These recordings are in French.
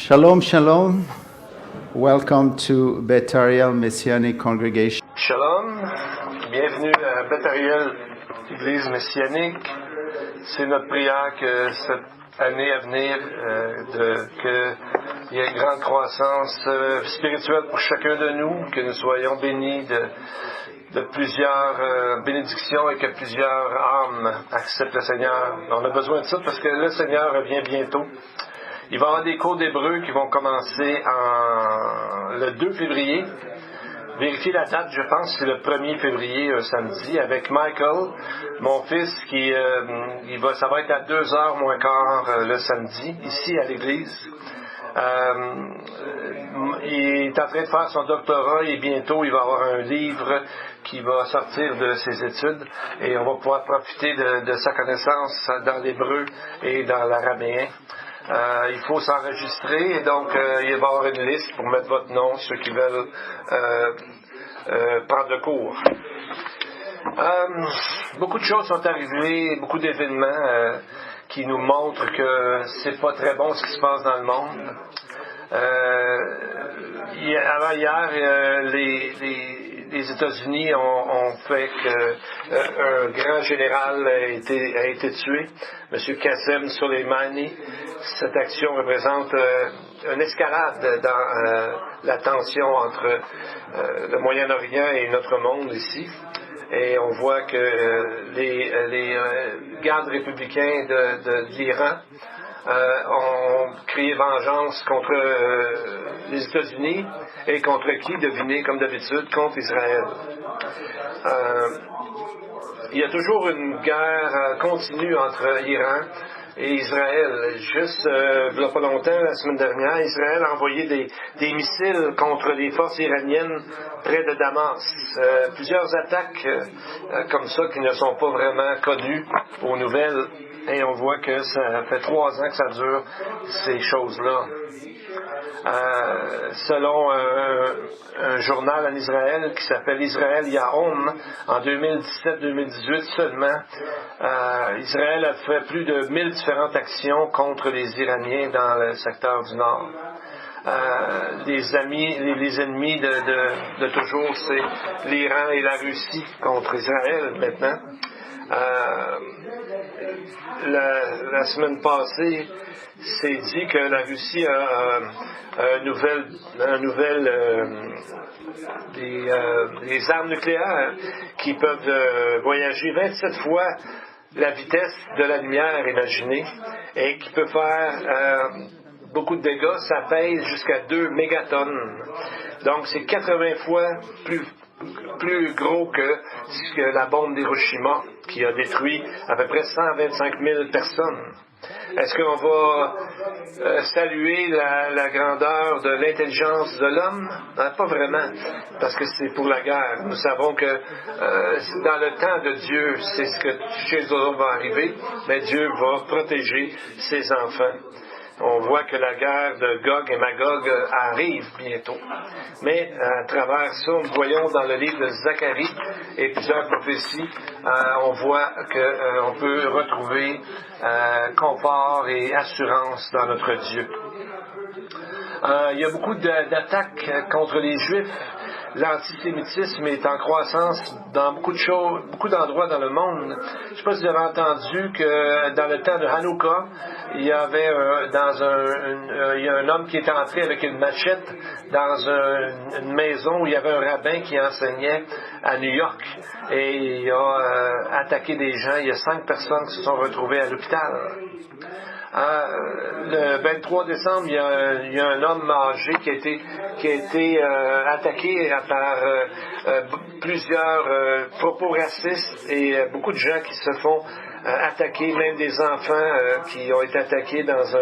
Shalom, shalom. Welcome to Beth Ariel Messianic Congregation. Shalom, bienvenue à Beth Ariel, Église messianique. C'est notre prière que cette année à venir, qu'il y ait une grande croissance spirituelle pour chacun de nous, que nous soyons bénis de plusieurs bénédictions et que plusieurs âmes acceptent le Seigneur. On a besoin de ça parce que le Seigneur revient bientôt. Il va y avoir des cours d'hébreu qui vont commencer le 2 février. Vérifiez la date, je pense que c'est le 1er février, un samedi, avec Michael, mon fils, ça va être à 2h moins quart le samedi, ici à l'église. Il est en train de faire son doctorat et bientôt il va avoir un livre qui va sortir de ses études et on va pouvoir profiter de sa connaissance dans l'hébreu et dans l'araméen. Il faut s'enregistrer et donc il va y avoir une liste pour mettre votre nom, ceux qui veulent prendre le cours. Beaucoup de choses sont arrivées, beaucoup d'événements qui nous montrent que c'est pas très bon ce qui se passe dans le monde. Avant hier, les États-Unis ont fait qu'un grand général a été tué, M. Qassem Soleimani. Cette action représente une escalade dans la tension entre le Moyen-Orient et notre monde ici. Et on voit que les gardes républicains de l'Iran ont crié vengeance contre les États-Unis et contre qui, devinez, comme d'habitude, contre Israël. Il y a toujours une guerre continue entre l'Iran et Israël. Juste, il n'y a pas longtemps, la semaine dernière, Israël a envoyé des missiles contre les forces iraniennes près de Damas. Plusieurs attaques comme ça qui ne sont pas vraiment connues aux nouvelles. Et on voit que ça fait 3 ans que ça dure, ces choses-là. Selon un journal en Israël qui s'appelle Israël Yahom, en 2017-2018 seulement, Israël a fait plus de 1000 différentes actions contre les Iraniens dans le secteur du Nord. Les ennemis de toujours, c'est l'Iran et la Russie contre Israël maintenant. La semaine passée, c'est dit que la Russie a des armes nucléaires qui peuvent voyager 27 fois la vitesse de la lumière, imaginez, et qui peut faire beaucoup de dégâts. Ça pèse jusqu'à 2 mégatonnes. Donc c'est 80 fois plus gros que la bombe d'Hiroshima qui a détruit à peu près 125 000 personnes. Est-ce qu'on va saluer la grandeur de l'intelligence de l'homme? Pas vraiment, parce que c'est pour la guerre. Nous savons que dans le temps de Dieu, c'est ce que chez les autres va arriver, mais Dieu va protéger ses enfants. On voit que la guerre de Gog et Magog arrive bientôt. Mais à travers ça, nous voyons dans le livre de Zacharie et plusieurs prophéties, on voit qu'on peut retrouver confort et assurance dans notre Dieu. Il y a beaucoup d'attaques contre les Juifs. L'antisémitisme est en croissance dans beaucoup d'endroits dans le monde. Je ne sais pas si vous avez entendu que dans le temps de Hanouka, il y avait un homme qui est entré avec une machette dans une maison où il y avait un rabbin qui enseignait à New York et il a attaqué des gens. Il y a 5 personnes qui se sont retrouvées à l'hôpital. Le 23 décembre, il y a un homme âgé qui a été attaqué par plusieurs propos racistes et beaucoup de gens qui se font attaquer, même des enfants qui ont été attaqués dans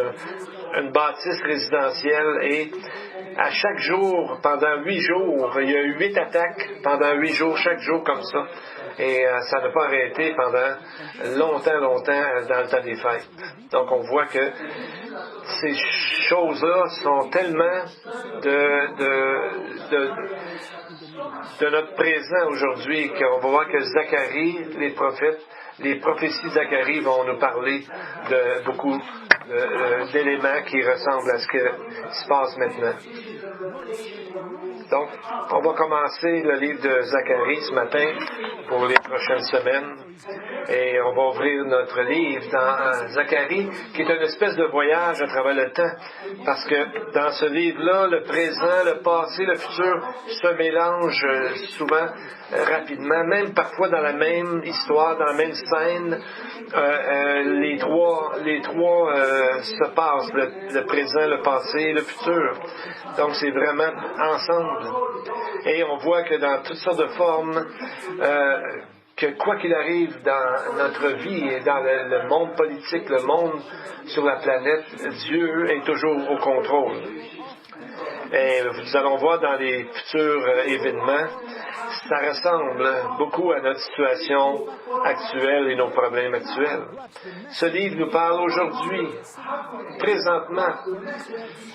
une bâtisse résidentielle. Et à chaque jour, pendant 8 jours, il y a eu 8 attaques pendant 8 jours, chaque jour comme ça. Et ça n'a pas arrêté pendant longtemps dans le temps des fêtes. Donc on voit que ces choses-là sont tellement de notre présent aujourd'hui, qu'on va voir que Zacharie, les prophètes, les prophéties de Zacharie vont nous parler de beaucoup d'éléments qui ressemblent à ce qui se passe maintenant. Donc, on va commencer le livre de Zacharie ce matin pour les prochaines semaines. Et on va ouvrir notre livre dans Zacharie, qui est une espèce de voyage à travers le temps. Parce que dans ce livre-là, le présent, le passé, le futur se mélangent souvent rapidement, même parfois dans la même histoire, dans la même scène. Les trois se passent, le présent, le passé, le futur. Donc c'est vraiment ensemble. Et on voit que dans toutes sortes de formes, que quoi qu'il arrive dans notre vie et dans le monde politique, le monde sur la planète, Dieu est toujours au contrôle. Et nous allons voir dans les futurs événements, ça ressemble beaucoup à notre situation actuelle et nos problèmes actuels. Ce livre nous parle aujourd'hui, présentement.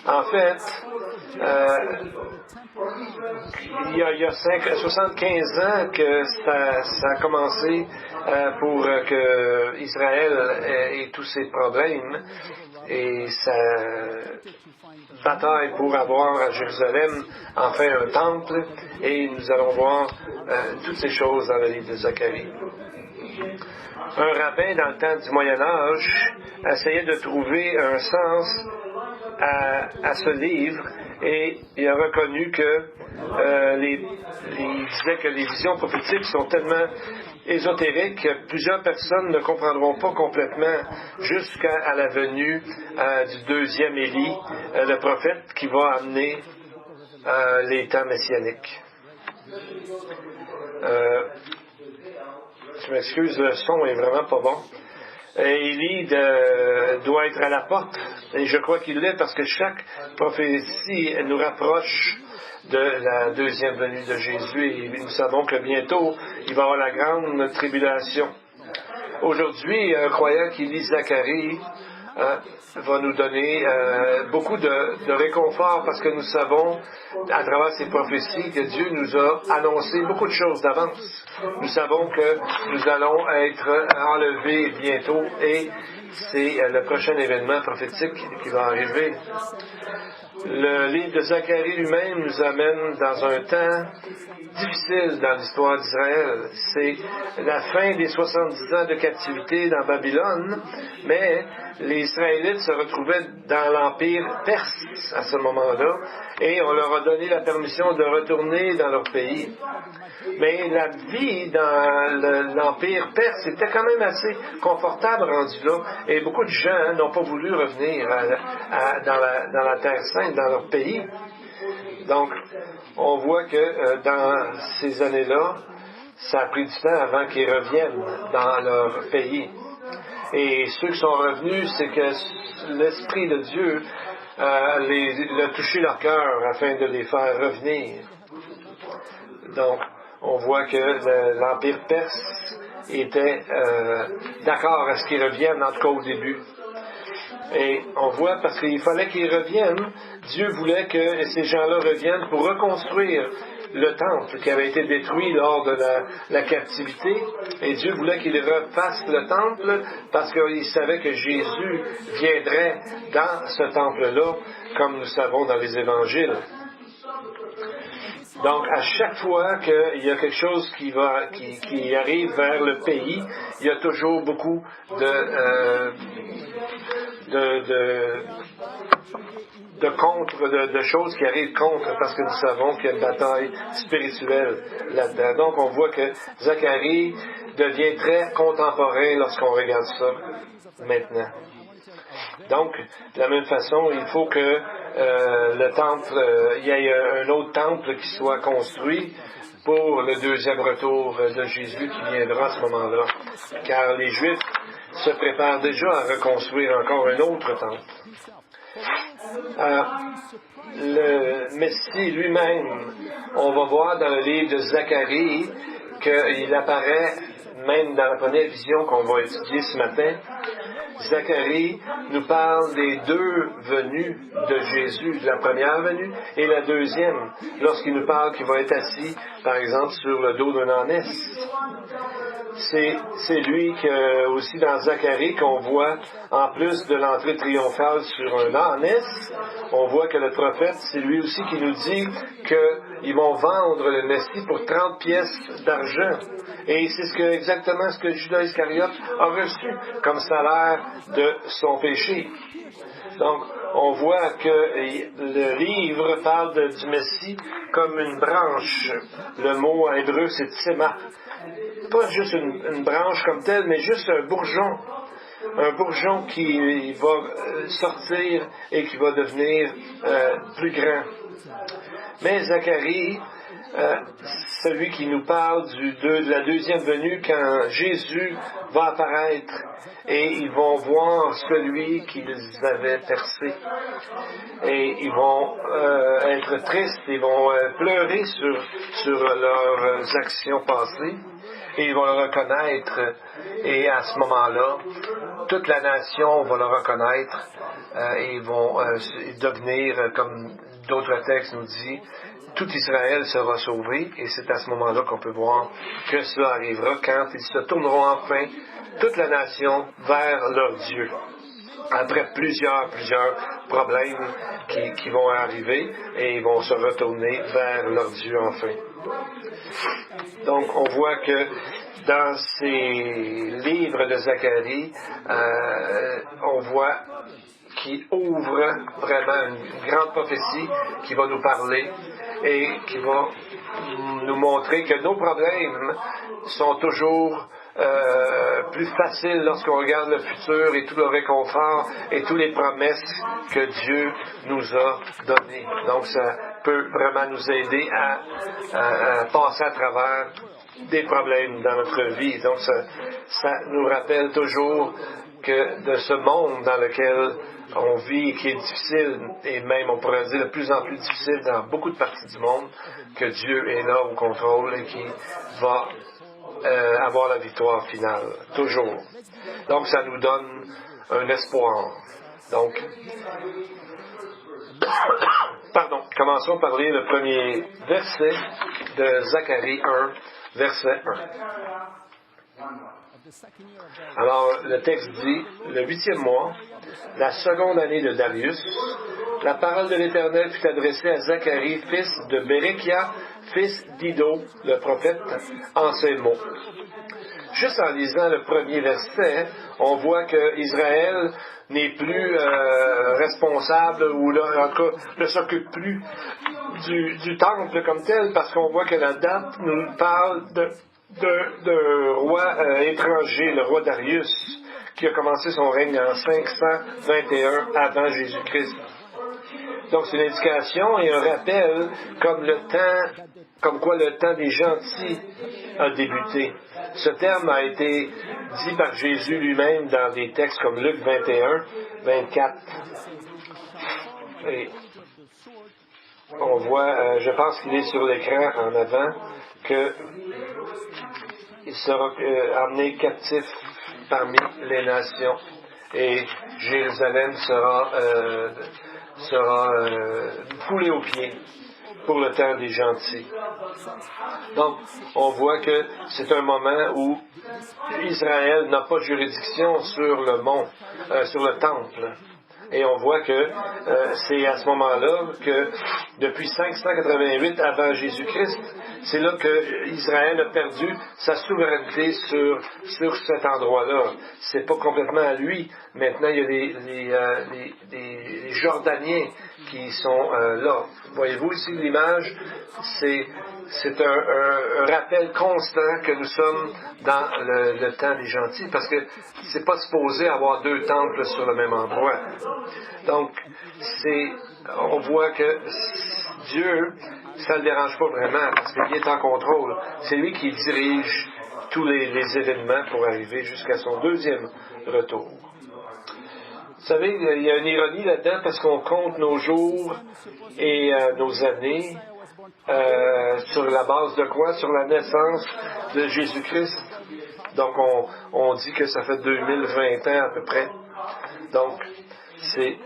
En fait, il y a 75 ans que ça a commencé pour que Israël ait tous ses problèmes et sa bataille pour avoir à Jérusalem enfin un temple, et nous allons voir toutes ces choses dans le livre de Zacharie. Un rabbin dans le temps du Moyen Âge essayait de trouver un sens à ce livre, et il a reconnu que il disait que les visions prophétiques sont tellement ésotériques que plusieurs personnes ne comprendront pas complètement jusqu'à la venue du deuxième Élie, le prophète qui va amener les temps messianiques. Je m'excuse, le son est vraiment pas bon. Élie doit être à la porte, et je crois qu'il l'est parce que chaque prophétie nous rapproche de la deuxième venue de Jésus, et nous savons que bientôt il va y avoir la grande tribulation. Aujourd'hui, un croyant qui lit Zacharie va nous donner beaucoup de réconfort, parce que nous savons à travers ces prophéties que Dieu nous a annoncé beaucoup de choses d'avance. Nous savons que nous allons être enlevés bientôt, et c'est le prochain événement prophétique qui va arriver. Le livre de Zacharie lui-même nous amène dans un temps difficile dans l'histoire d'Israël. C'est la fin des 70 ans de captivité dans Babylone, mais les Israélites se retrouvaient dans l'Empire perse à ce moment-là, et on leur a donné la permission de retourner dans leur pays. Mais la vie dans l'Empire perse était quand même assez confortable rendu là, et beaucoup de gens n'ont pas voulu revenir dans la Terre Sainte, dans leur pays. Donc, on voit que dans ces années-là, ça a pris du temps avant qu'ils reviennent dans leur pays. Et ceux qui sont revenus, c'est que l'Esprit de Dieu a touché leur cœur afin de les faire revenir. Donc, on voit que l'Empire perse était d'accord à ce qu'ils reviennent, en tout cas au début. Et on voit, parce qu'il fallait qu'ils reviennent, Dieu voulait que ces gens-là reviennent pour reconstruire le temple qui avait été détruit lors de la captivité. Et Dieu voulait qu'ils refassent le temple parce qu'il savait que Jésus viendrait dans ce temple-là, comme nous savons dans les évangiles. Donc, à chaque fois qu'il y a quelque chose qui arrive vers le pays, il y a toujours beaucoup de choses qui arrivent contre, parce que nous savons qu'il y a une bataille spirituelle là-dedans. Donc, on voit que Zacharie devient très contemporain lorsqu'on regarde ça maintenant. Donc, de la même façon, il faut que le temple, il y ait un autre temple qui soit construit pour le deuxième retour de Jésus qui viendra à ce moment-là. Car les Juifs se préparent déjà à reconstruire encore un autre temple. Le Messie lui-même, on va voir dans le livre de Zacharie qu'il apparaît, même dans la première vision qu'on va étudier ce matin, Zacharie nous parle des deux venues de Jésus, de la première venue et la deuxième, lorsqu'il nous parle qu'il va être assis, par exemple, sur le dos d'un ânesse. C'est lui que, aussi dans Zacharie qu'on voit, en plus de l'entrée triomphale sur un ânesse, on voit que le prophète, c'est lui aussi qui nous dit qu'ils vont vendre le Messie pour 30 pièces d'argent. Et c'est exactement ce que Judas Iscariote a reçu comme salaire de son péché. Donc, on voit que le livre parle du Messie comme une branche. Le mot en hébreu, c'est tsema. Pas juste une branche comme telle, mais juste un bourgeon. Un bourgeon qui va sortir et qui va devenir plus grand. Mais Zacharie, celui qui nous parle de la deuxième venue, quand Jésus va apparaître et ils vont voir celui qu'ils avaient percé. Et ils vont être tristes, ils vont pleurer sur leurs actions passées. Et ils vont le reconnaître. Et à ce moment-là, toute la nation va le reconnaître et ils vont devenir, comme d'autres textes nous disent, tout Israël sera sauvé. Et c'est à ce moment-là qu'on peut voir que cela arrivera quand ils se tourneront enfin, toute la nation, vers leur Dieu. Après plusieurs problèmes qui vont arriver et ils vont se retourner vers leur Dieu enfin. Donc, on voit que dans ces livres de Zacharie, on voit qu'il ouvre vraiment une grande prophétie qui va nous parler et qui va nous montrer que nos problèmes sont toujours plus faciles lorsqu'on regarde le futur et tout le réconfort et toutes les promesses que Dieu nous a données. Donc, ça peut vraiment nous aider à passer à travers des problèmes dans notre vie. Donc, ça nous rappelle toujours que de ce monde dans lequel on vit, qui est difficile, et même on pourrait dire de plus en plus difficile dans beaucoup de parties du monde, que Dieu est là au contrôle et qui va avoir la victoire finale, toujours. Donc, ça nous donne un espoir. Donc, commençons par lire le premier verset de Zacharie 1, verset 1. Alors, le texte dit, le 8e mois, la seconde année de Darius, la parole de l'Éternel fut adressée à Zacharie, fils de Béréchia, fils d'Ido, le prophète, en ces mots. Juste en lisant le premier verset, on voit que Israël n'est plus responsable ou là, en tout cas, ne s'occupe plus du temple comme tel, parce qu'on voit que la date nous parle d'un roi étranger, le roi Darius, qui a commencé son règne en 521 avant Jésus-Christ. Donc c'est une indication et un rappel comme quoi le temps des gentils a débuté. Ce terme a été dit par Jésus lui-même dans des textes comme Luc 21, 24. Et on voit, je pense qu'il est sur l'écran en avant, qu'il sera emmené captif parmi les nations et Jérusalem sera foulé aux pieds pour le temps des gentils. Donc, on voit que c'est un moment où Israël n'a pas de juridiction sur le mont, sur le temple. Et on voit que c'est à ce moment-là que, depuis 588 avant Jésus-Christ, c'est là que Israël a perdu sa souveraineté sur cet endroit-là. C'est pas complètement à lui. Maintenant, il y a les Jordaniens qui sont là. Voyez-vous ici l'image? C'est un rappel constant que nous sommes dans le temps des gentils, parce que c'est pas supposé avoir deux temples sur le même endroit. Donc, on voit que Dieu, ça ne le dérange pas vraiment, parce qu'il est en contrôle. C'est lui qui dirige tous les événements pour arriver jusqu'à son deuxième retour. Vous savez, il y a une ironie là-dedans, parce qu'on compte nos jours et nos années sur la base de quoi? Sur la naissance de Jésus-Christ. Donc, on dit que ça fait 2020 ans à peu près Donc, c'est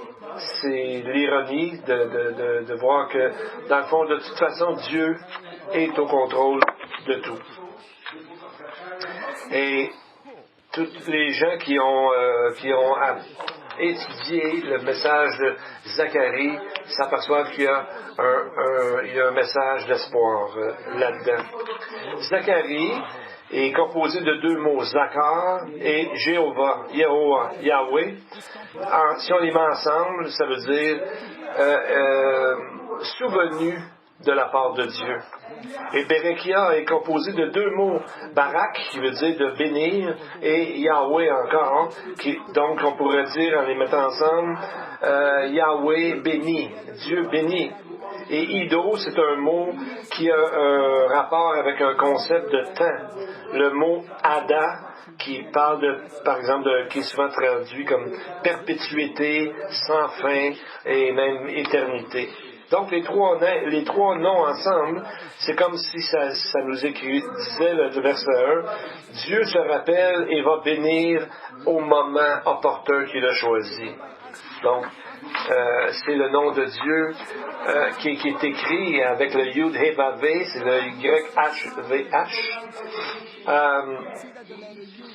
l'ironie de voir que, dans le fond, de toute façon, Dieu est au contrôle de tout. Et tous les gens qui ont étudié le message de Zacharie s'aperçoivent qu'il y a un message d'espoir là-dedans. Zacharie est composé de deux mots, Zachar et Jéhovah, Yahweh. Alors, si on les met ensemble, ça veut dire souvenu de la part de Dieu. Et Berekia est composé de deux mots, Barak, qui veut dire de bénir, et Yahweh encore, donc on pourrait dire, en les mettant ensemble, Yahweh béni, Dieu béni. Et Ido, c'est un mot qui a un rapport avec un concept de temps. Le mot Ada, qui parle par exemple, qui est souvent traduit comme perpétuité, sans fin et même éternité. Donc les trois noms ensemble, c'est comme si ça nous disait le verset 1, Dieu se rappelle et va bénir au moment opportun qu'il a choisi. Donc, c'est le nom de Dieu qui est écrit avec le Yud He Vav Ve, c'est le YHVH.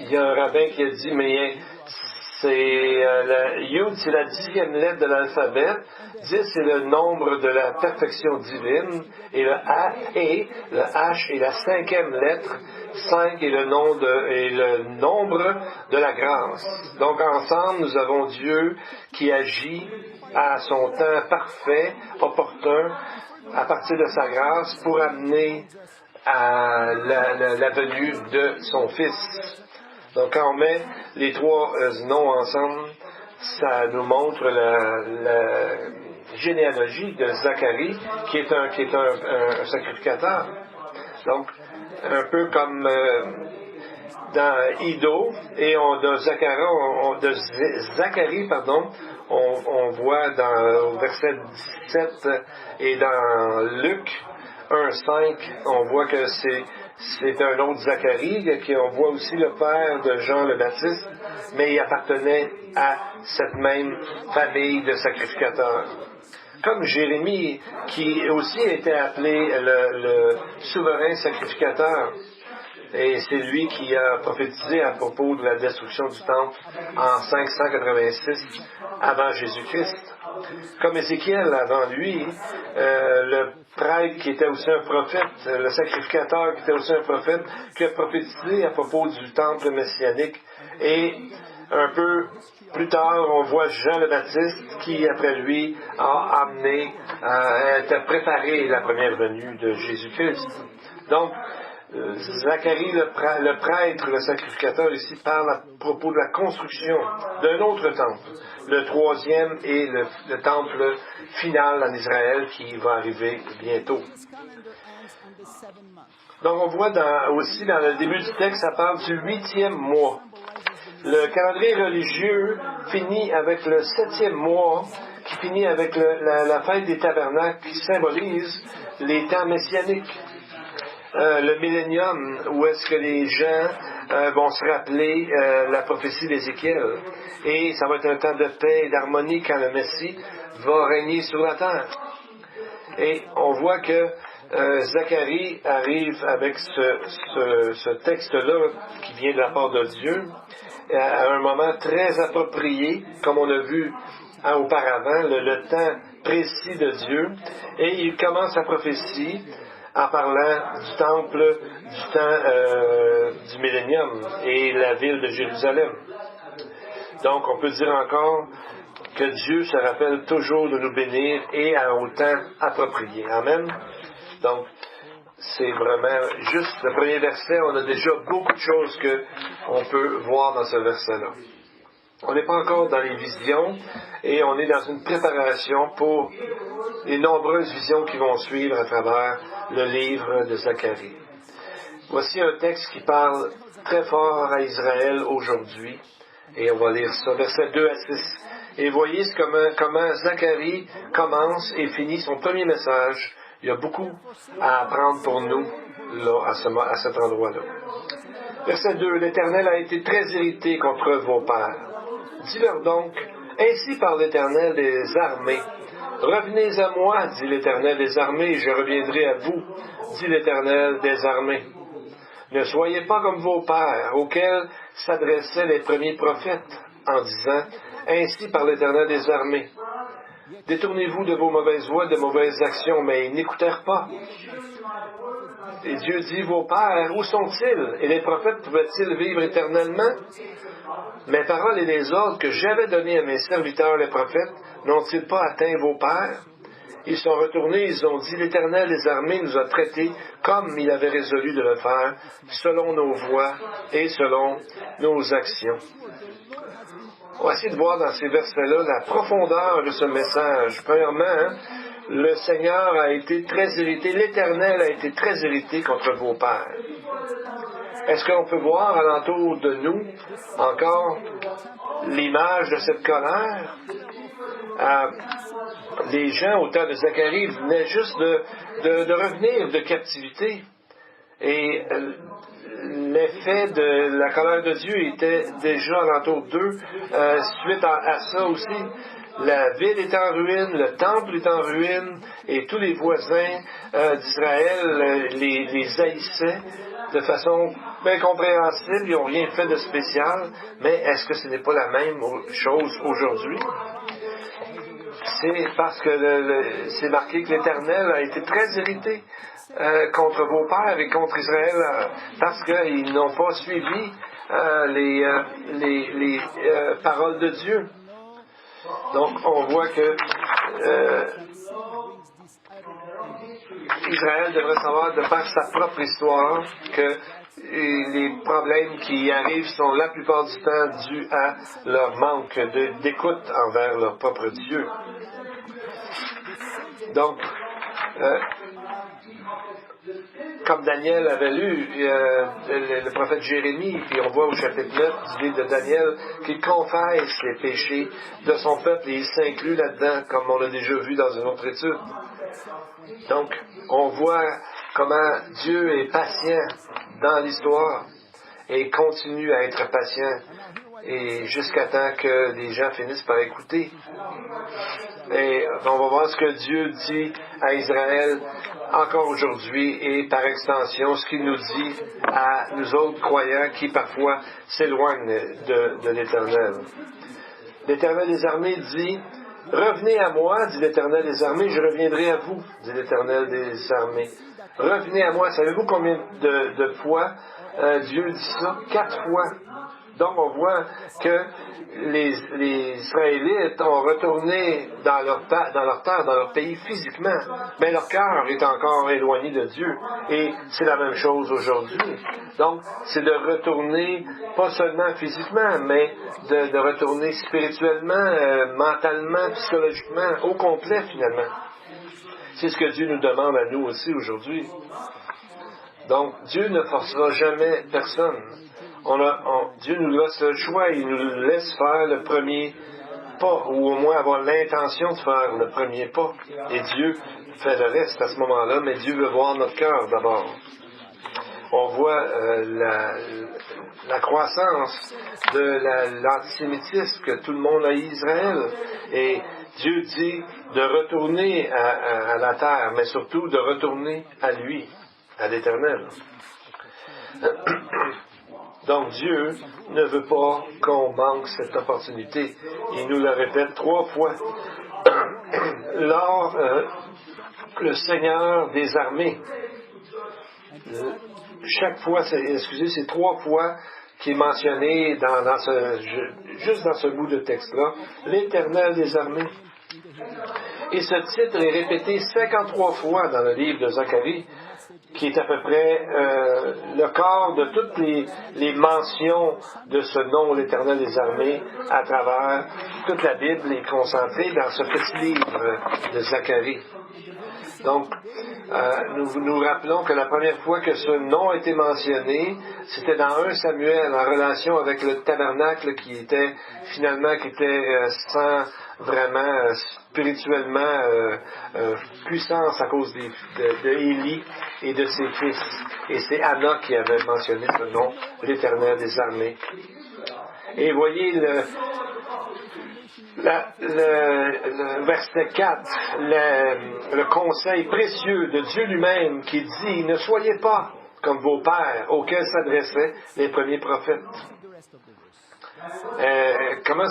Il y a un rabbin qui a dit, mais le Yud, c'est la 10e lettre de l'alphabet. 10, c'est le nombre de la perfection divine. Et le H est la 5e lettre. 5 est le nombre de la grâce. Donc, ensemble, nous avons Dieu qui agit à son temps parfait, opportun, à partir de sa grâce, pour amener à la venue de son Fils. Donc, quand on met les trois noms ensemble, ça nous montre la généalogie de Zacharie, qui est un sacrificateur. Donc, un peu comme dans Ido, et de Zacharie, on voit au verset 17 et dans Luc 1,5, on voit que c'est un autre Zacharie, on voit aussi le père de Jean le Baptiste, mais il appartenait à cette même famille de sacrificateurs. Comme Jérémie, qui aussi était appelé le souverain sacrificateur. Et c'est lui qui a prophétisé à propos de la destruction du temple en 586 avant Jésus-Christ. Comme Ézéchiel avant lui, le prêtre qui était aussi un prophète, le sacrificateur qui était aussi un prophète, qui a prophétisé à propos du temple messianique. Et un peu plus tard, on voit Jean le Baptiste qui, après lui, a préparé la première venue de Jésus-Christ. Donc, Zacharie, le prêtre, le sacrificateur, ici, parle à propos de la construction d'un autre temple. Le troisième est le temple final en Israël qui va arriver bientôt. Donc, on voit aussi dans le début du texte, ça parle du 8e mois. Le calendrier religieux finit avec le 7e mois, qui finit avec la fête des tabernacles, qui symbolise les temps messianiques. Le millénium, où est-ce que les gens vont se rappeler la prophétie d'Ézéchiel. Et ça va être un temps de paix et d'harmonie quand le Messie va régner sur la terre. Et on voit que Zacharie arrive avec ce texte-là qui vient de la part de Dieu à un moment très approprié, comme on a vu auparavant, le temps précis de Dieu. Et il commence sa prophétie en parlant du temple du temps du millénium et la ville de Jérusalem. Donc, on peut dire encore que Dieu se rappelle toujours de nous bénir et au temps approprié. Amen. Donc, c'est vraiment juste le premier verset. On a déjà beaucoup de choses qu'on peut voir dans ce verset-là. On n'est pas encore dans les visions et on est dans une préparation pour les nombreuses visions qui vont suivre à travers le livre de Zacharie. Voici un texte qui parle très fort à Israël aujourd'hui et on va lire ça, versets 2 à 6. Et voyez comment Zacharie commence et finit son premier message. Il y a beaucoup à apprendre pour nous là, à cet endroit-là. Verset 2. L'Éternel a été très irrité contre vos pères. Dis-leur donc Ainsi parle l'Éternel des armées. Revenez à moi, dit l'Éternel des armées, et je reviendrai à vous, dit l'Éternel des armées. Ne soyez pas comme vos pères, auxquels s'adressaient les premiers prophètes, en disant, ainsi parle l'Éternel des armées. Détournez-vous de vos mauvaises voies, de mauvaises actions, mais ils n'écoutèrent pas. Et Dieu dit, vos pères, où sont-ils? Et les prophètes pouvaient-ils vivre éternellement? Mes paroles et les ordres que j'avais donnés à mes serviteurs les prophètes n'ont-ils pas atteint vos pères? Ils sont retournés, ils ont dit, l'Éternel des armées nous a traités comme il avait résolu de le faire, selon nos voies et selon nos actions. On va essayer de voir dans ces versets-là la profondeur de ce message. Premièrement, le Seigneur a été très irrité, l'Éternel a été très irrité contre vos pères. Est-ce qu'on peut voir alentour de nous encore l'image de cette colère? Les gens au temps de Zacharie venaient juste de revenir de captivité. Et l'effet de la colère de Dieu était déjà alentour d'eux. Suite à ça aussi, la ville est en ruine, le temple est en ruine, et tous les voisins d'Israël les haïssaient de façon incompréhensible. Ils n'ont rien fait de spécial, mais est-ce que ce n'est pas la même chose aujourd'hui? C'est parce que c'est marqué que l'Éternel a été très irrité contre vos pères et contre Israël parce qu'ils n'ont pas suivi les paroles de Dieu. Donc, on voit que Israël devrait savoir de faire sa propre histoire, que les problèmes qui arrivent sont la plupart du temps dus à leur manque d'écoute envers leur propre Dieu. Donc, comme Daniel avait lu, le prophète Jérémie, puis on voit au chapitre 9 du livre de Daniel qu'il confesse les péchés de son peuple et il s'inclut là-dedans, comme on l'a déjà vu dans une autre étude. Donc, on voit comment Dieu est patient dans l'histoire et continue à être patient et jusqu'à temps que les gens finissent par écouter. Et on va voir ce que Dieu dit à Israël encore aujourd'hui et par extension ce qu'il nous dit à nous autres croyants qui parfois s'éloignent de l'Éternel. L'Éternel des armées dit, « Revenez à moi, dit l'Éternel des armées, je reviendrai à vous, dit l'Éternel des armées. » Revenez à moi. Savez-vous combien de fois Dieu dit ça? 4 fois. Donc, on voit que les Israélites ont retourné dans leur terre, dans leur pays physiquement, mais leur cœur est encore éloigné de Dieu. Et c'est la même chose aujourd'hui. Donc, c'est de retourner, pas seulement physiquement, mais de retourner spirituellement, mentalement, psychologiquement, au complet finalement. C'est ce que Dieu nous demande à nous aussi aujourd'hui. Donc, Dieu ne forcera jamais personne. Dieu nous laisse le choix, il nous laisse faire le premier pas, ou au moins avoir l'intention de faire le premier pas. Et Dieu fait le reste à ce moment-là, mais Dieu veut voir notre cœur d'abord. On voit la croissance de l'antisémitisme que tout le monde a Israël. Et Dieu dit de retourner à la terre, mais surtout de retourner à lui, à l'Éternel. Donc Dieu ne veut pas qu'on manque cette opportunité. Il nous le répète 3 fois. Lors le Seigneur des armées, chaque fois, c'est 3 fois qui est mentionné juste dans ce bout de texte-là, l'Éternel des armées. Et ce titre est répété 53 fois dans le livre de Zacharie, qui est à peu près le corps de toutes les mentions de ce nom, l'Éternel des armées, à travers toute la Bible est concentrée dans ce petit livre de Zacharie. Donc, nous rappelons que la première fois que ce nom a été mentionné, c'était dans 1 Samuel, en relation avec le tabernacle qui était sans vraiment spirituellement puissance à cause de Élie et de ses fils. Et c'est Anna qui avait mentionné ce nom, l'Éternel des armées. Et voyez Le verset 4, le conseil précieux de Dieu lui-même qui dit « Ne soyez pas comme vos pères auxquels s'adressaient les premiers prophètes. » Comment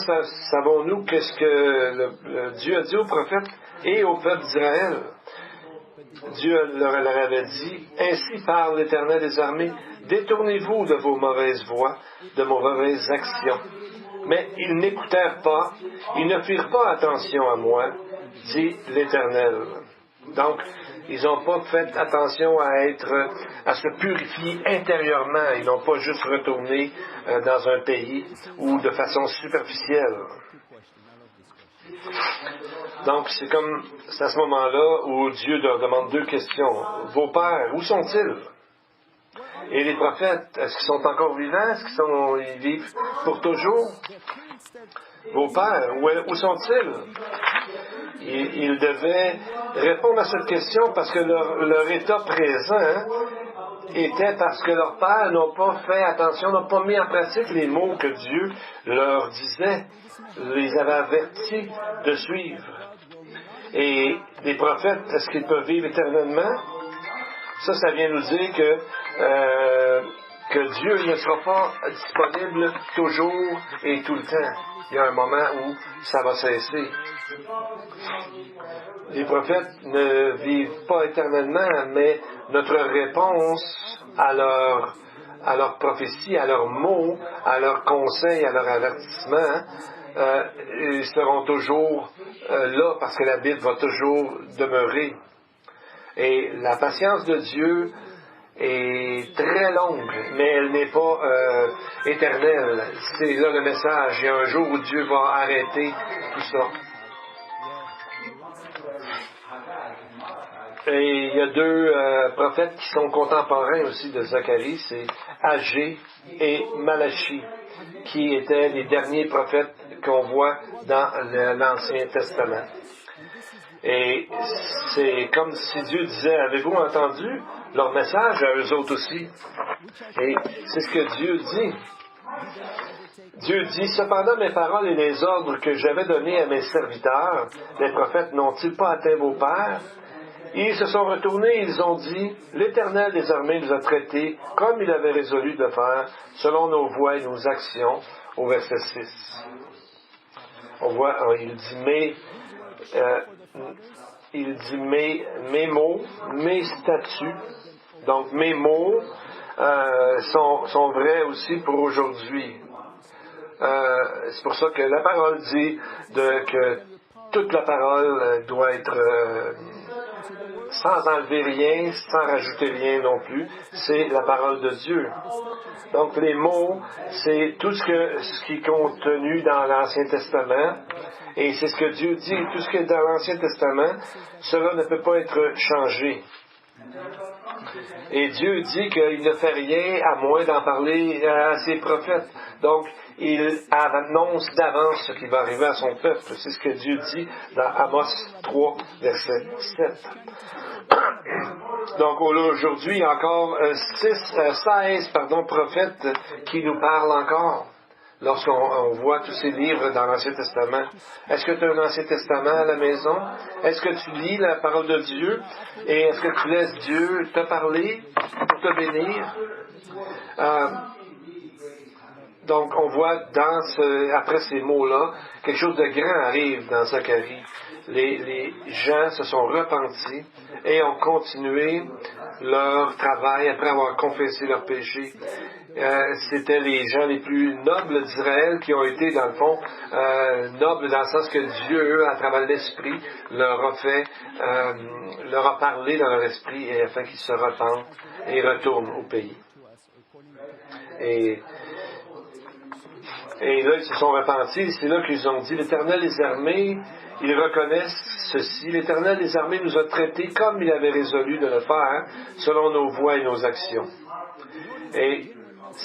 savons-nous qu'est-ce que Dieu a dit aux prophètes et au peuple d'Israël? Dieu leur avait dit « Ainsi parle l'Éternel des armées, détournez-vous de vos mauvaises voies, de vos mauvaises actions. » Mais ils n'écoutèrent pas, ils ne firent pas attention à moi, dit l'Éternel. Donc, ils n'ont pas fait attention à se purifier intérieurement. Ils n'ont pas juste retourné dans un pays ou de façon superficielle. Donc, c'est à ce moment-là où Dieu leur demande deux questions. Vos pères, où sont-ils? Et les prophètes, est-ce qu'ils sont encore vivants? Est-ce qu'ils vivent pour toujours? Vos pères, où sont-ils? Ils devaient répondre à cette question parce que leur état présent était parce que leurs pères n'ont pas fait attention, n'ont pas mis en pratique les mots que Dieu leur disait, les avait avertis de suivre. Et les prophètes, est-ce qu'ils peuvent vivre éternellement? Ça vient nous dire que Dieu ne sera pas disponible toujours et tout le temps. Il y a un moment où ça va cesser. Les prophètes ne vivent pas éternellement, mais notre réponse à leur prophétie, à leurs mots, à leurs conseils, à leurs avertissements, ils seront toujours là parce que la Bible va toujours demeurer. Et la patience de Dieu est très longue, mais elle n'est pas éternelle. C'est là le message. Il y a un jour où Dieu va arrêter tout ça. Et il y a deux prophètes qui sont contemporains aussi de Zacharie, c'est Agé et Malachie, qui étaient les derniers prophètes qu'on voit dans l'Ancien Testament. Et c'est comme si Dieu disait, avez-vous entendu leur message à eux autres aussi? Et c'est ce que Dieu dit. Dieu dit, cependant mes paroles et les ordres que j'avais donnés à mes serviteurs, les prophètes n'ont-ils pas atteint vos pères? Ils se sont retournés et ils ont dit, l'Éternel des armées nous a traités comme il avait résolu de faire, selon nos voies et nos actions, au verset 6. On voit, il dit mes mots, mes statuts. Donc mes mots sont vrais aussi pour aujourd'hui. C'est pour ça que la parole dit que toute la parole doit être sans enlever rien, sans rajouter rien non plus. C'est la parole de Dieu. Donc les mots, c'est tout ce qui est contenu dans l'Ancien Testament. Et c'est ce que Dieu dit, tout ce qui est dans l'Ancien Testament, cela ne peut pas être changé. Et Dieu dit qu'il ne fait rien à moins d'en parler à ses prophètes. Donc, il annonce d'avance ce qui va arriver à son peuple. C'est ce que Dieu dit dans Amos 3, verset 7. Donc, aujourd'hui, il y a encore 16 prophètes qui nous parlent encore. Lorsqu'on voit tous ces livres dans l'Ancien Testament. Est-ce que tu as un Ancien Testament à la maison? Est-ce que tu lis la parole de Dieu? Et est-ce que tu laisses Dieu te parler pour te bénir? Donc, on voit après ces mots-là, quelque chose de grand arrive dans Zacharie. Les gens se sont repentis et ont continué leur travail après avoir confessé leurs péchés. C'était les gens les plus nobles d'Israël qui ont été, dans le fond, nobles dans le sens que Dieu, à travers l'Esprit, leur a parlé dans leur esprit et afin qu'ils se repentent et retournent au pays. Et là, ils se sont repentis, c'est là qu'ils ont dit, l'Éternel des armées, ils reconnaissent ceci, l'Éternel des armées nous a traités comme il avait résolu de le faire, selon nos voies et nos actions. Et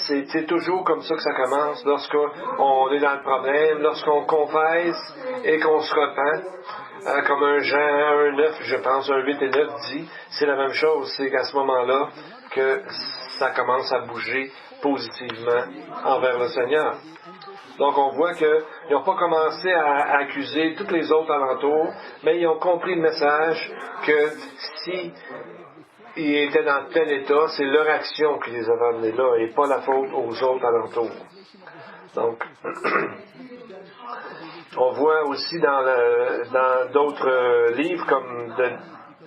c'est toujours comme ça que ça commence, lorsqu'on est dans le problème, lorsqu'on confesse et qu'on se repent, comme un Jean 1,9, je pense, 1,8 et 9 dit, c'est la même chose, c'est qu'à ce moment-là que ça commence à bouger positivement envers le Seigneur. Donc on voit qu'ils n'ont pas commencé à accuser tous les autres alentours, mais ils ont compris le message que si ils étaient dans tel état, c'est leur action qui les a amenés là et pas la faute aux autres alentours. Donc, on voit aussi dans d'autres livres comme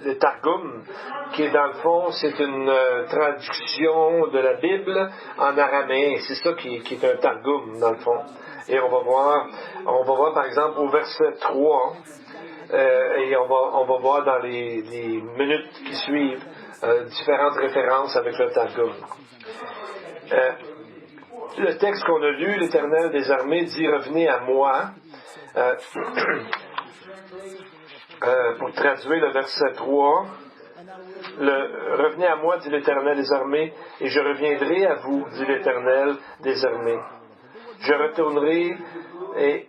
le Targum, qui est dans le fond, c'est une traduction de la Bible en araméen. C'est ça qui est un Targum dans le fond. Et on va voir par exemple au verset 3, et on va voir dans les minutes qui suivent différentes références avec le Targum. Le texte qu'on a lu, l'Éternel des armées dit « Revenez à moi ». Pour traduire le verset 3, Revenez à moi, dit l'Éternel des armées, et je reviendrai à vous, dit l'Éternel des armées. Je retournerai, et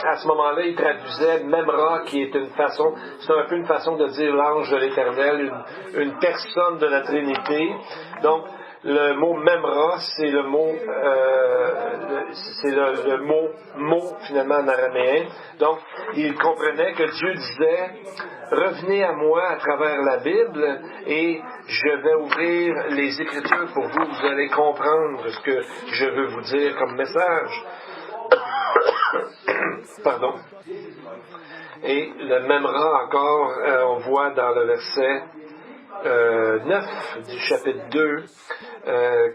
à ce moment-là, il traduisait Memra, qui est c'est un peu une façon de dire l'ange de l'Éternel, une personne de la Trinité. Donc, le mot Memra, c'est le mot finalement en araméen. Donc, il comprenait que Dieu disait « Revenez à moi à travers la Bible et je vais ouvrir les Écritures pour vous. Vous allez comprendre ce que je veux vous dire comme message. » Pardon. Et le Memra encore, on voit dans le verset 9 du chapitre 2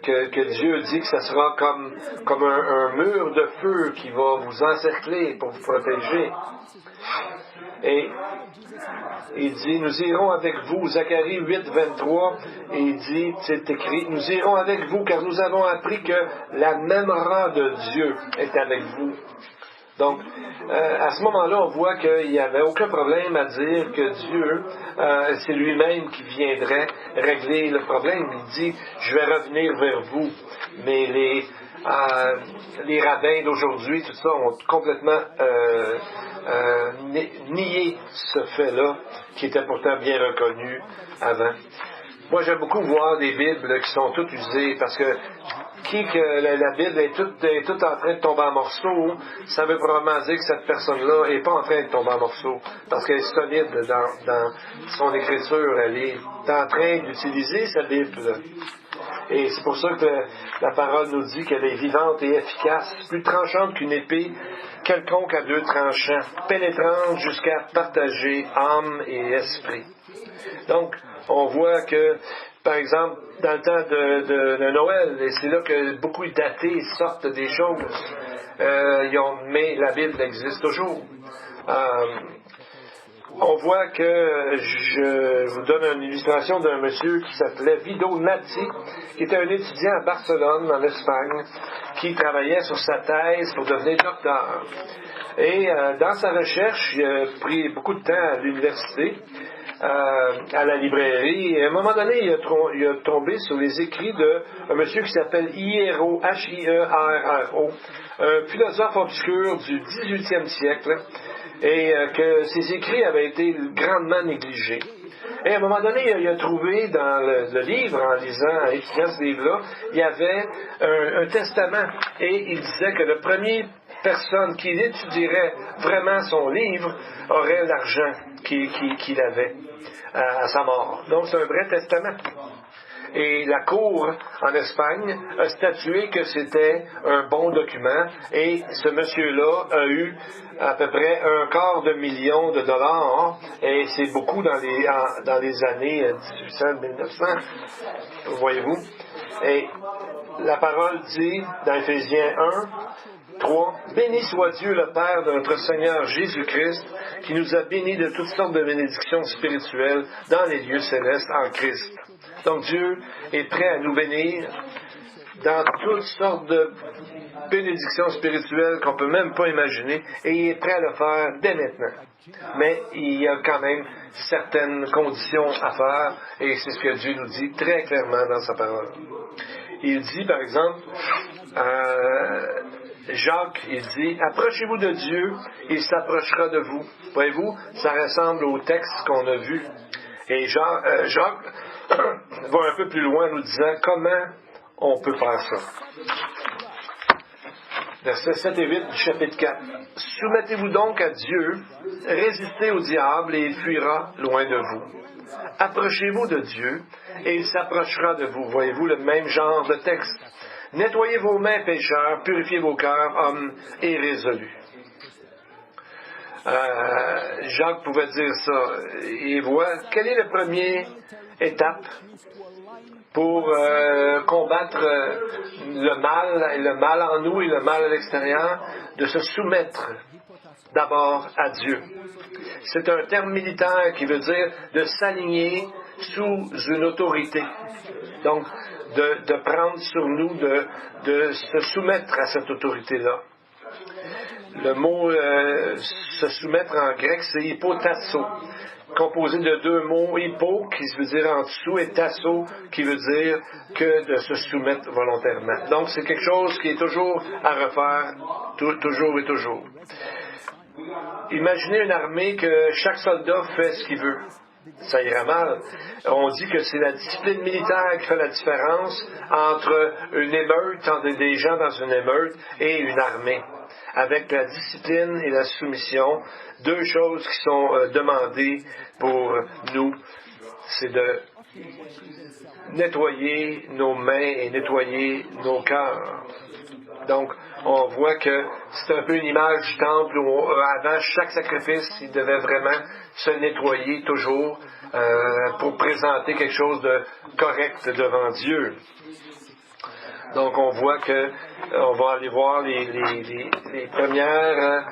que Dieu dit que ça sera comme un mur de feu qui va vous encercler pour vous protéger. Et il dit, nous irons avec vous, Zacharie 8, 23, et il dit, c'est écrit, nous irons avec vous car nous avons appris que la Memra de Dieu est avec vous. Donc, à ce moment-là, on voit qu'il n'y avait aucun problème à dire que Dieu, c'est lui-même qui viendrait régler le problème. Il dit, je vais revenir vers vous. Mais les rabbins d'aujourd'hui, tout ça, ont complètement nié ce fait-là, qui était pourtant bien reconnu avant. Moi, j'aime beaucoup voir des Bibles qui sont toutes usées, parce que la Bible est toute en train de tomber en morceaux, ça veut probablement dire que cette personne-là n'est pas en train de tomber en morceaux, parce qu'elle est solide dans son écriture, elle est en train d'utiliser sa Bible. Et c'est pour ça que la parole nous dit qu'elle est vivante et efficace, plus tranchante qu'une épée quelconque à 2 tranchants, pénétrante jusqu'à partager âme et esprit. Donc, on voit que, par exemple, dans le temps de Noël, et c'est là que beaucoup d'athées sortent des choses, mais la Bible existe toujours. On voit que je vous donne une illustration d'un monsieur qui s'appelait Vido Nati, qui était un étudiant à Barcelone, en Espagne, qui travaillait sur sa thèse pour devenir docteur. Et dans sa recherche, il a pris beaucoup de temps à l'université, à la librairie, et à un moment donné, il a tombé sur les écrits d'un monsieur qui s'appelle Hierro, H-I-E-R-R-O, un philosophe obscur du 18e siècle, et que ses écrits avaient été grandement négligés. Et à un moment donné, il a trouvé dans le livre, en lisant, en étudiant ce livre-là, il y avait un testament, et il disait que la première personne qui étudierait vraiment son livre aurait l'argent qu'il avait à sa mort. Donc c'est un vrai testament. Et la cour en Espagne a statué que c'était un bon document, et ce monsieur-là a eu à peu près $250 000, et c'est beaucoup dans les années 1800-1900, voyez-vous. Et la parole dit dans Éphésiens 1:3, « Béni soit Dieu le Père de notre Seigneur Jésus-Christ, qui nous a bénis de toutes sortes de bénédictions spirituelles dans les lieux célestes en Christ. » Donc Dieu est prêt à nous bénir dans toutes sortes de bénédictions spirituelles qu'on ne peut même pas imaginer, et il est prêt à le faire dès maintenant. Mais il y a quand même certaines conditions à faire, et c'est ce que Dieu nous dit très clairement dans sa parole. Il dit, par exemple, Jacques, il dit, « Approchez-vous de Dieu, il s'approchera de vous. » Voyez-vous, ça ressemble au texte qu'on a vu. Et Jacques va un peu plus loin en nous disant comment on peut faire ça. versets 7 et 8 du chapitre 4. « Soumettez-vous donc à Dieu, résistez au diable et il fuira loin de vous. Approchez-vous de Dieu et il s'approchera de vous. » Voyez-vous le même genre de texte. « Nettoyez vos mains, pécheurs, purifiez vos cœurs, hommes irrésolus. » Jacques pouvait dire ça. Et voit, quelle est la première étape pour combattre le mal en nous et le mal à l'extérieur? De se soumettre d'abord à Dieu. C'est un terme militaire qui veut dire de s'aligner sous une autorité. Donc, de prendre sur nous, de se soumettre à cette autorité-là. Le mot se soumettre en grec, c'est hypotasso, composé de deux mots, hypo, qui veut dire en dessous, et tasso, qui veut dire que de se soumettre volontairement. Donc, c'est quelque chose qui est toujours à refaire, toujours et toujours. Imaginez une armée que chaque soldat fait ce qu'il veut. Ça ira mal. On dit que c'est la discipline militaire qui fait la différence entre une émeute, entre des gens dans une émeute, et une armée. Avec la discipline et la soumission, deux choses qui sont demandées pour nous, c'est de nettoyer nos mains et nettoyer nos cœurs. Donc, on voit que c'est un peu une image du temple où, avant chaque sacrifice, il devait vraiment se nettoyer toujours pour présenter quelque chose de correct devant Dieu. Donc, on voit que on va aller voir les premières.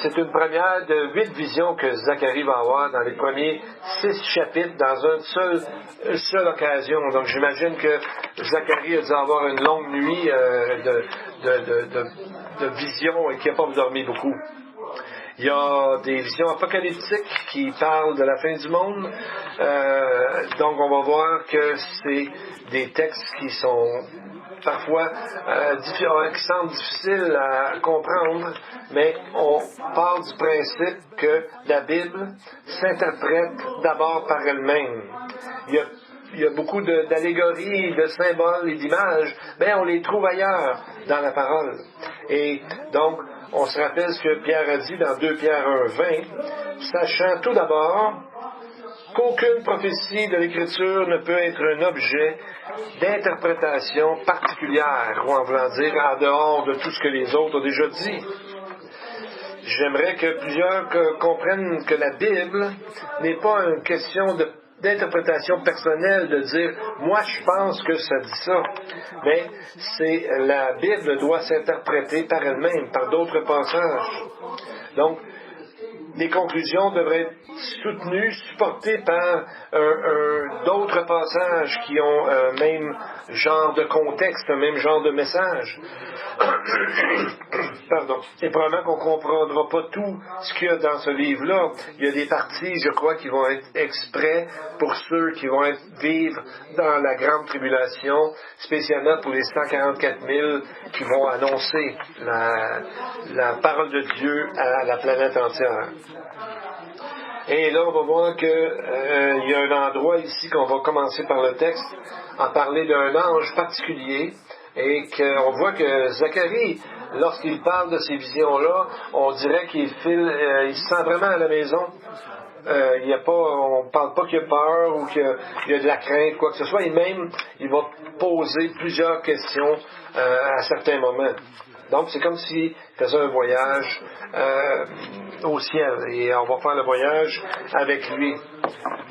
C'est une première de 8 visions que Zacharie va avoir dans les premiers 6 chapitres dans une seule occasion. Donc, j'imagine que Zacharie a dû avoir une longue nuit de visions et qu'il n'a pas dormi beaucoup. Il y a des visions apocalyptiques qui parlent de la fin du monde. Donc, on va voir que c'est des textes qui sont parfois qui semblent difficiles à comprendre, mais on part du principe que la Bible s'interprète d'abord par elle-même. Il y a beaucoup d'allégories, de symboles et d'images, mais on les trouve ailleurs dans la parole. Et donc, on se rappelle ce que Pierre a dit dans 2 Pierre 1:20, sachant tout d'abord qu'aucune prophétie de l'Écriture ne peut être un objet d'interprétation particulière, ou en voulant dire en dehors de tout ce que les autres ont déjà dit. J'aimerais que plusieurs comprennent que la Bible n'est pas une question d'interprétation personnelle, de dire « moi je pense que ça dit ça », mais la Bible doit s'interpréter par elle-même, par d'autres passages. Donc, les conclusions devraient être soutenues, supportées par d'autres passages qui ont un même genre de contexte, un même genre de message. Pardon. Et probablement qu'on ne comprendra pas tout ce qu'il y a dans ce livre-là. Il y a des parties, je crois, qui vont être exprès pour ceux qui vont vivre dans la grande tribulation, spécialement pour les 144 000 qui vont annoncer la parole de Dieu à la planète entière. Et là, on va voir qu'il y a un endroit ici qu'on va commencer par le texte, en parler d'un ange particulier, et qu'on voit que Zacharie, lorsqu'il parle de ces visions-là, on dirait qu'il il se sent vraiment à la maison. On ne parle pas qu'il y a peur ou qu'il y a de la crainte, quoi que ce soit, et même, il va poser plusieurs questions à certains moments. Donc, c'est comme s'il faisait un voyage au ciel, et on va faire le voyage avec lui.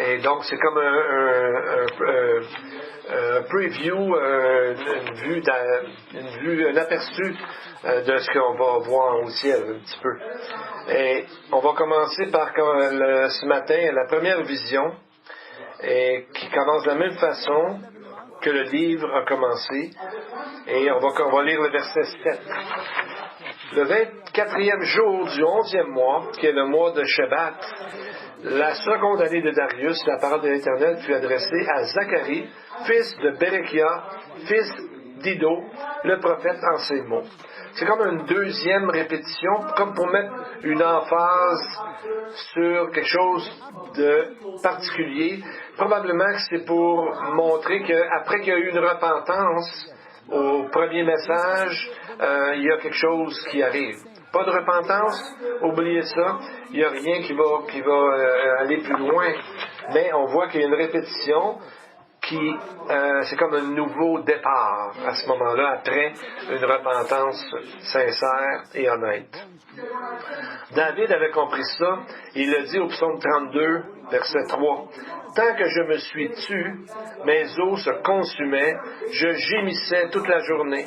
Et donc, c'est comme un preview, un aperçu de ce qu'on va voir au ciel un petit peu. Et on va commencer par ce matin, la première vision, et qui commence de la même façon que le livre a commencé. Et on va lire le verset 7. Le 24e jour du 11e mois, qui est le mois de Shebat, la seconde année de Darius, la parole de l'Éternel fut adressée à Zacharie, fils de Berekia, fils d'Ido, le prophète en ces mots. C'est comme une deuxième répétition, comme pour mettre une emphase sur quelque chose de particulier. Probablement que c'est pour montrer qu'après qu'il y a eu une repentance, au premier message, il y a quelque chose qui arrive. Pas de repentance, oubliez ça, il n'y a rien qui va aller plus loin. Mais on voit qu'il y a une répétition c'est comme un nouveau départ à ce moment-là, après une repentance sincère et honnête. David avait compris ça, il le dit au psaume 32, verset 3. « Tant que je me suis tu, mes os se consumaient, je gémissais toute la journée. »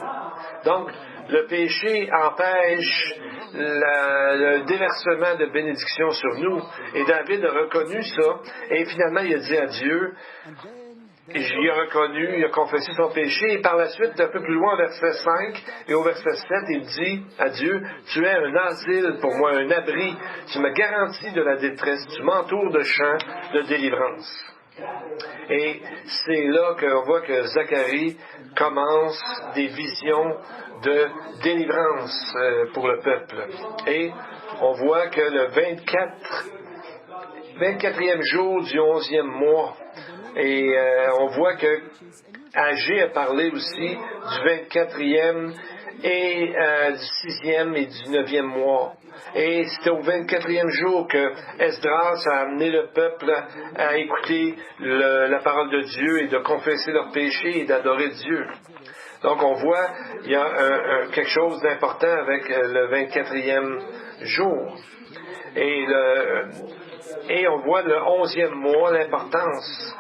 Donc, le péché empêche le déversement de bénédictions sur nous. Et David a reconnu ça, et finalement il a dit à Dieu, il a reconnu, il a confessé son péché, et par la suite, un peu plus loin, au verset 5 et au verset 7, il dit à Dieu, « Tu es un asile pour moi, un abri, tu me garantis de la détresse, tu m'entoures de champs de délivrance. » Et c'est là qu'on voit que Zacharie commence des visions de délivrance pour le peuple. Et on voit que le 24e jour du 11e mois, et on voit que Agé a parlé aussi du 24e et du 6e et du 9e mois. Et c'était au 24e jour que Esdras a amené le peuple à écouter la parole de Dieu et de confesser leurs péchés et d'adorer Dieu. Donc on voit, il y a quelque chose d'important avec le 24e jour. Et on voit le 11e mois, l'importance.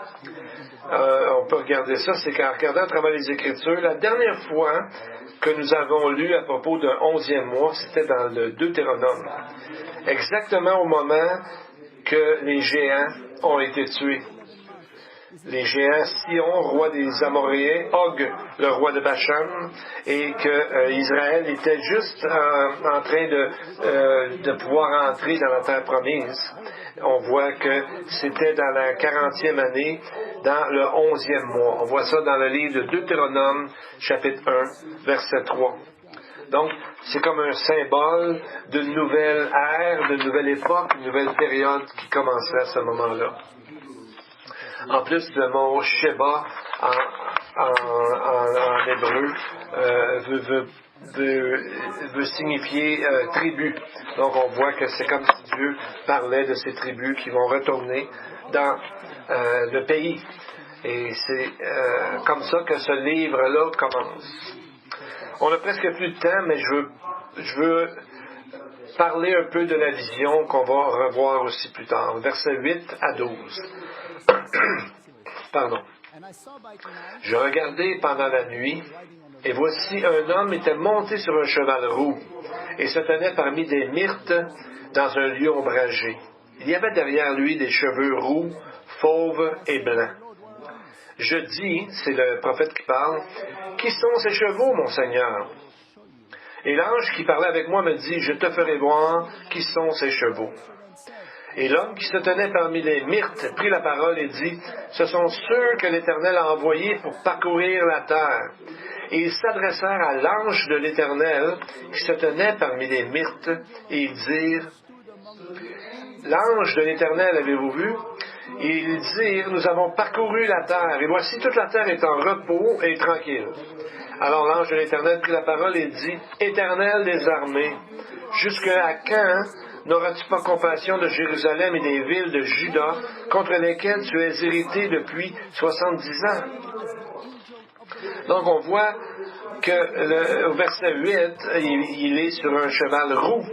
On peut regarder ça, c'est qu'en regardant à travers les Écritures, la dernière fois que nous avons lu à propos d'un 11e mois, c'était dans le Deutéronome. Exactement au moment que les géants ont été tués. Les géants Sion, roi des Amoréens, Og, le roi de Bashan, et que Israël était juste en train de pouvoir entrer dans la terre promise. On voit que c'était dans la 40e année, dans le 11e mois. On voit ça dans le livre de Deutéronome, chapitre 1, verset 3. Donc, c'est comme un symbole d'une nouvelle ère, d'une nouvelle époque, une nouvelle période qui commençait à ce moment-là. En plus, le mot Sheba en hébreu veut signifier tribu. Donc on voit que c'est comme si Dieu parlait de ces tribus qui vont retourner dans le pays. Et c'est comme ça que ce livre-là commence. On n'a presque plus de temps, mais je veux parler un peu de la vision qu'on va revoir aussi plus tard, versets 8 à 12. Pardon. Je regardais pendant la nuit, et voici un homme était monté sur un cheval roux, et se tenait parmi des myrtes dans un lieu ombragé. Il y avait derrière lui des cheveux roux, fauves et blancs. Je dis, c'est le prophète qui parle, « Qui sont ces chevaux, mon Seigneur? » Et l'ange qui parlait avec moi me dit, « Je te ferai voir qui sont ces chevaux. » Et l'homme qui se tenait parmi les myrtes prit la parole et dit, « Ce sont ceux que l'Éternel a envoyés pour parcourir la terre. » Et ils s'adressèrent à l'ange de l'Éternel qui se tenait parmi les myrtes, et ils dirent, « L'ange de l'Éternel, avez-vous vu? » Et ils dirent, « Nous avons parcouru la terre, et voici toute la terre est en repos et tranquille. » Alors l'ange de l'Éternel prit la parole et dit, « Éternel des armées, jusqu'à quand n'auras-tu pas compassion de Jérusalem et des villes de Juda, contre lesquelles tu es hérité depuis 70 ans? » Donc on voit que au verset 8, il est sur un cheval roux.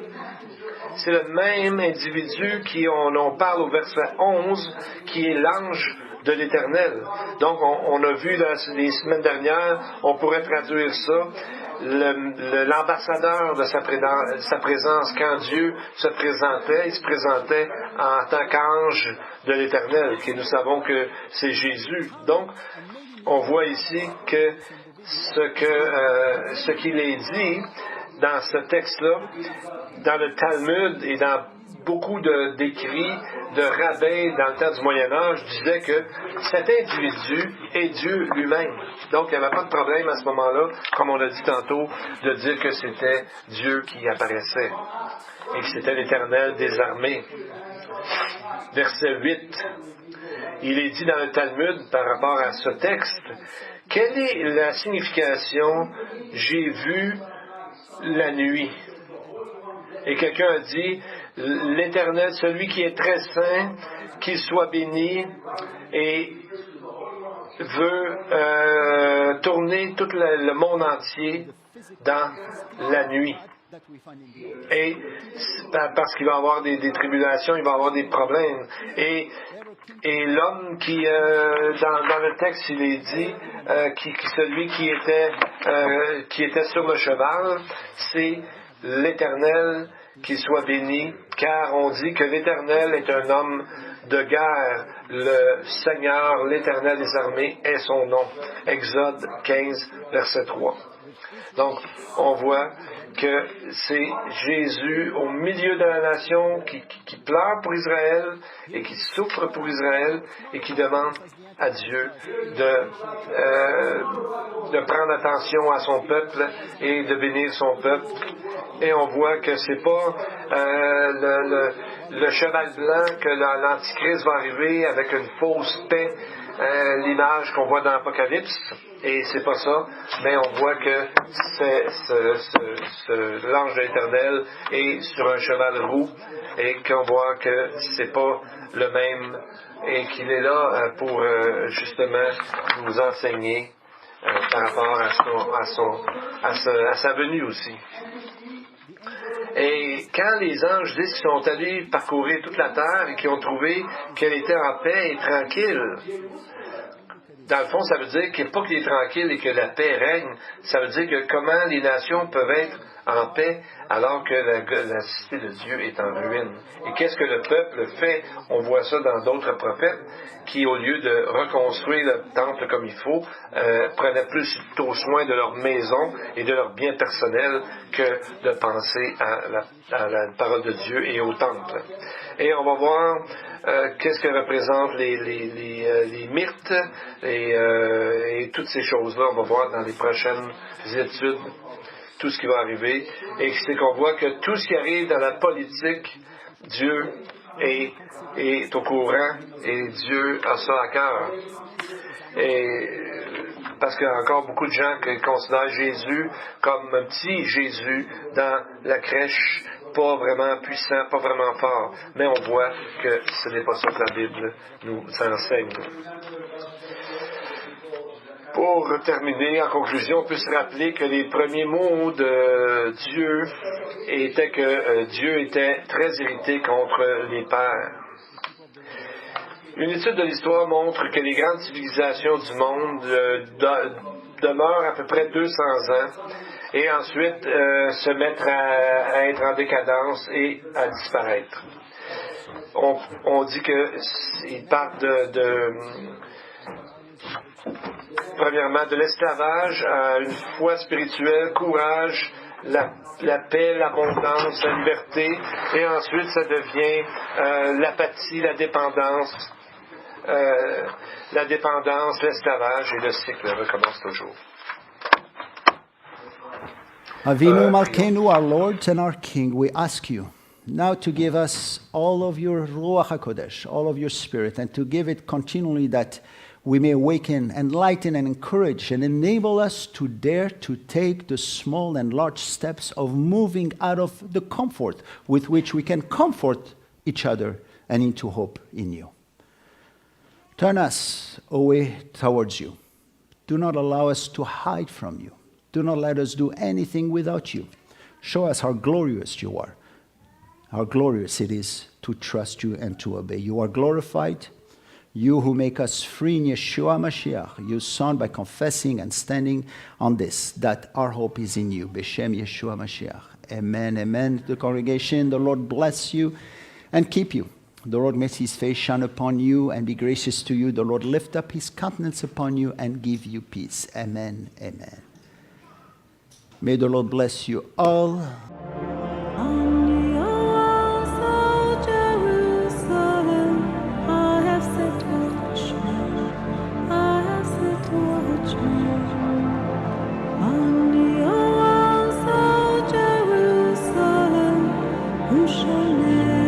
C'est le même individu qui on parle au verset 11, qui est l'ange de l'Éternel. Donc on a vu les semaines dernières, on pourrait traduire ça, l'ambassadeur de sa présence, quand Dieu se présentait, il se présentait en tant qu'ange de l'Éternel, et nous savons que c'est Jésus. Donc, on voit ici que ce qu'il est dit dans ce texte-là, dans le Talmud et dans beaucoup d'écrits de rabbins dans le temps du Moyen-Âge, disaient que cet individu est Dieu lui-même. Donc, il n'y avait pas de problème à ce moment-là, comme on l'a dit tantôt, de dire que c'était Dieu qui apparaissait et que c'était l'Éternel des armées. Verset 8. Il est dit dans le Talmud, par rapport à ce texte, Quelle est la signification « j'ai vu la nuit » ? Et quelqu'un a dit « l'Éternel, celui qui est très saint, qu'il soit béni, et veut tourner tout le monde entier dans la nuit. » Et parce qu'il va y avoir des tribulations, il va y avoir des problèmes. Et l'homme qui, dans le texte, il est dit, celui qui était sur le cheval, c'est l'Éternel qui soit béni, car on dit que l'Éternel est un homme de guerre. Le Seigneur, l'Éternel des armées, est son nom. Exode 15, verset 3. Donc, on voit que c'est Jésus au milieu de la nation qui pleure pour Israël et qui souffre pour Israël et qui demande à Dieu de prendre attention à son peuple et de bénir son peuple. Et on voit que c'est pas le cheval blanc que l'Antichrist va arriver avec une fausse paix, l'image qu'on voit dans l'Apocalypse. Et c'est pas ça, mais on voit que l'ange de l'Éternel est sur un cheval roux et qu'on voit que c'est pas le même et qu'il est là pour justement nous enseigner par rapport à sa venue aussi. Et quand les anges disent qu'ils sont allés parcourir toute la terre et qu'ils ont trouvé qu'elle était en paix et tranquille, dans le fond, ça veut dire qu'il n'y a pas qu'il est tranquille et que la paix règne. Ça veut dire que comment les nations peuvent être en paix alors que la cité de Dieu est en ruine. Et qu'est-ce que le peuple fait? On voit ça dans d'autres prophètes qui, au lieu de reconstruire le temple comme il faut, prenaient plutôt soin de leur maison et de leur bien personnel que de penser à la parole de Dieu et au temple. Et on va voir qu'est-ce que représentent les myrtes et toutes ces choses-là. On va voir dans les prochaines études tout ce qui va arriver. Et c'est qu'on voit que tout ce qui arrive dans la politique, Dieu est au courant et Dieu a ça à cœur. Et parce qu'il y a encore beaucoup de gens qui considèrent Jésus comme un petit Jésus dans la crèche, pas vraiment puissant, pas vraiment fort. Mais on voit que ce n'est pas ça que la Bible nous enseigne. Pour terminer, en conclusion, on peut se rappeler que les premiers mots de Dieu étaient que Dieu était très irrité contre les pères. Une étude de l'histoire montre que les grandes civilisations du monde demeurent à peu près 200 ans et ensuite se mettre à être en décadence et à disparaître. On dit qu'ils partent premièrement de l'esclavage à une foi spirituelle, courage, la paix, l'abondance, la liberté, et ensuite ça devient l'apathie, la dépendance, l'esclavage, et le cycle recommence toujours. Avinu Malkeinu, our Lord and our King, we ask you now to give us all of your Ruach HaKodesh, all of your Spirit, and to give it continually that we may awaken, enlighten, and encourage, and enable us to dare to take the small and large steps of moving out of the comfort with which we can comfort each other and into hope in you. Turn us away towards you. Do not allow us to hide from you. Do not let us do anything without you. Show us how glorious you are, how glorious it is to trust you and to obey. You are glorified. You who make us free in Yeshua Mashiach, your Son, by confessing and standing on this, that our hope is in you. B'Shem Yeshua Mashiach. Amen, amen. The congregation, the Lord bless you and keep you. The Lord make his face shine upon you and be gracious to you. The Lord lift up his countenance upon you and give you peace. Amen, amen. May the Lord bless you all. Who shall live?